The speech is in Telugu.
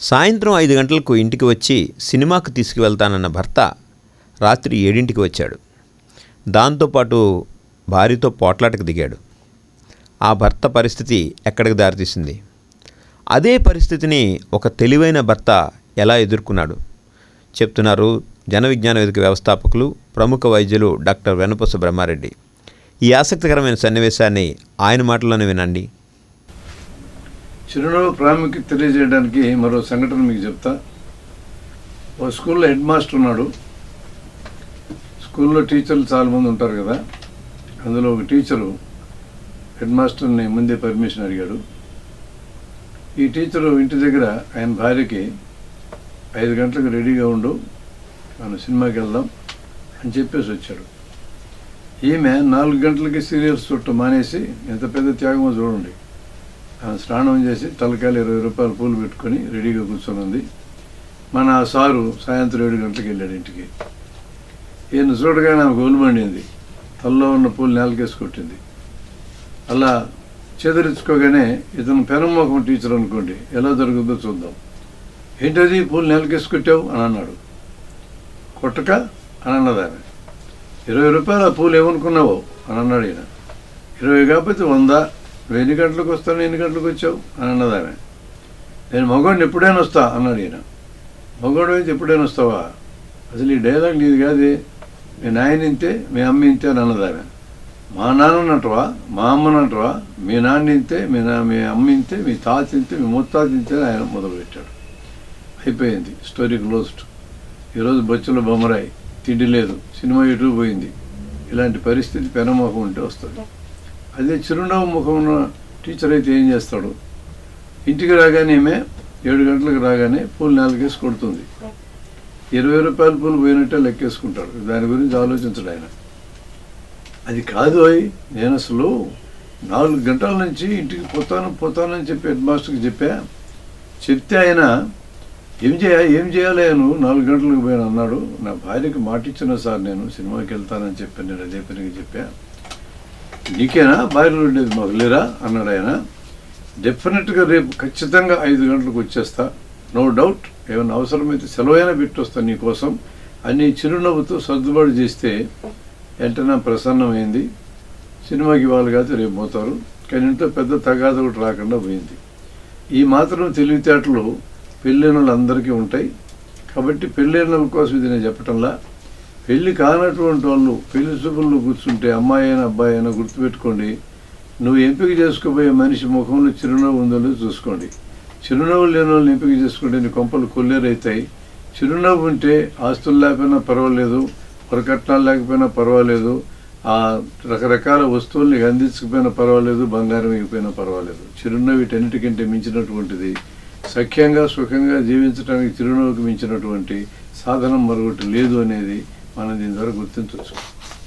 సాయంత్రం 5 గంటలకు ఇంటికి వచ్చి సినిమాకు తీసుకువెళ్తానన్న భర్త రాత్రి 7ంటికి వచ్చాడు. దాంతోపాటు భార్యతో పోట్లాటకు దిగాడు. ఆ భర్త పరిస్థితి ఎక్కడికి దారితీసింది? అదే పరిస్థితిని ఒక తెలివైన భర్త ఎలా ఎదుర్కొన్నాడు చెప్తున్నారు జన విజ్ఞాన వేదిక వ్యవస్థాపకులు, ప్రముఖ వైద్యులు డాక్టర్ వెన్నపూస బ్రహ్మారెడ్డి. ఈ ఆసక్తికరమైన సన్నివేశాన్ని ఆయన మాటల్లోనే వినండి. చిరునవ్వు ప్రాముఖ్యత తెలియజేయడానికి మరో సంఘటన మీకు చెప్తా. ఓ స్కూల్లో హెడ్ మాస్టర్ ఉన్నాడు. స్కూల్లో టీచర్లు చాలామంది ఉంటారు కదా, అందులో ఒక టీచరు హెడ్ మాస్టర్ని ముందే పర్మిషన్ అడిగాడు. ఈ టీచరు ఇంటి దగ్గర ఆయన భార్యకి 5 గంటలకు రెడీగా ఉండు, మనం సినిమాకి వెళ్దాం అని చెప్పేసి వచ్చాడు. ఈమె 4 గంటలకి సీరియల్స్ చూడటం మానేసి, ఎంత పెద్ద త్యాగమో చూడండి, ఆమె స్నానం చేసి తలకాయలు 20 రూపాయలు పూలు పెట్టుకొని రెడీగా కూర్చొని ఉంది. మన సారు సాయంత్రం 7 గంటలకు వెళ్ళాడు ఇంటికి. ఈయన చూడగానే ఆమెకు ఒలుమండింది, తలలో ఉన్న పూలు నేలకేసి కొట్టింది. అలా చెదరించుకోగానే ఇతను పెనమ్మకం టీచర్ అనుకోండి, ఎలా జరుగుతుందో చూద్దాం. ఏంటది పూలు నేలకేసి కొట్టావు అని అన్నాడు. కొట్టక అని అన్నది ఆమె. 20 రూపాయలు ఆ పూలు ఏమనుకున్నావో అని అన్నాడు ఈయన. 20 కాకపోతే 100, నువ్వు ఎన్ని గంటలకు వస్తాను, ఎన్ని గంటలకు వచ్చావు అని అన్నది ఆమె. నేను మగవాడిని ఎప్పుడైనా వస్తా అన్నాడు ఈయన. మగవాడు అయితే ఎప్పుడైనా వస్తావా, అసలు ఈ డైలాగ్ నీది కాదే, మీ నాయన ఇంతే, మీ అమ్మ ఇంతే అని అన్నది ఆమె. మా నాన్ననంటవా, మా అమ్మనంటవా, మీ నాన్న ఇంతే, మీ అమ్మ ఇంతే, మీ తాత ఇంతే, మీ ముత్తాత ఇంతే అని ఆయన మొదలుపెట్టాడు. అయిపోయింది, స్టోరీ క్లోజ్డ్. ఈరోజు బొచ్చులో బొమ్మరాయి, తిండి లేదు, సినిమా ఎటు పోయింది. ఇలాంటి పరిస్థితి పెనముఖం ఉంటే వస్తుంది. అదే చిరునవ్వు ముఖం ఉన్న టీచర్ అయితే ఏం చేస్తాడు? ఇంటికి రాగానే 7 గంటలకు రాగానే పూలు నేలకేసి కొడుతుంది. 20 రూపాయల పూలు పోయినట్టే లెక్కేసుకుంటాడు. దాని గురించి ఆలోచించడు ఆయన. అది కాదు అయి, నేను అసలు 4 గంటల నుంచి ఇంటికి పోతానని చెప్పి హెడ్ మాస్టర్కి చెప్తే ఆయన ఏం చేయాలి, నువ్వు 4 గంటలకు పోయాను అన్నాడు. నా భార్యకి మాట ఇచ్చిన సార్, నేను సినిమాకి వెళ్తానని చెప్పాను, నేను అదే పనికి చెప్పా. నీకేనా భార్యలు ఉండేది, మాకు లేరా అన్నాడు ఆయన. డెఫినెట్గా రేపు ఖచ్చితంగా 5 గంటలకు వచ్చేస్తా, నో డౌట్. ఏమైనా అవసరమైతే సెలవైనా పెట్టొస్తాను నీకోసం అని చిరునవ్వుతో సర్దుబాటు చేస్తే వెంటనే ప్రసన్నమైంది. సినిమాకి వాళ్ళు కాదు, రేపు పోతారు. కానీ ఇంట్లో పెద్ద తగాద ఒకటి రాకుండా పోయింది. ఈ మాత్రం తెలివితేటలు పెళ్ళైన వాళ్ళందరికీ ఉంటాయి. కాబట్టి పెళ్ళైన వాళ్ళ కోసం ఇది నేను చెప్పటంలా, పెళ్ళి కానటువంటి వాళ్ళు పెళ్లి చూపుల్లో కూర్చుంటే అమ్మాయి అయినా అబ్బాయి అయినా గుర్తుపెట్టుకోండి, నువ్వు ఎంపిక చేసుకోబోయే మనిషి ముఖంలో చిరునవ్వు ఉందో చూసుకోండి. చిరునవ్వు లేని వాళ్ళని ఎంపిక చేసుకుంటే నీ కొంపలు కొల్లేరైతాయి. చిరునవ్వు ఉంటే ఆస్తులు లేకపోయినా పర్వాలేదు, వరకట్నాలు లేకపోయినా పర్వాలేదు, ఆ రకరకాల వస్తువుల్ని అందించకపోయినా పర్వాలేదు, బంగారం ఇగిపోయినా పర్వాలేదు. చిరునవ్వు వీటన్నిటికంటే మించినటువంటిది. సఖ్యంగా సుఖంగా జీవించడానికి చిరునవ్వుకి మించినటువంటి సాధనం మరొకటి లేదు అనేది మనం దీని ద్వారా గుర్తించవచ్చు.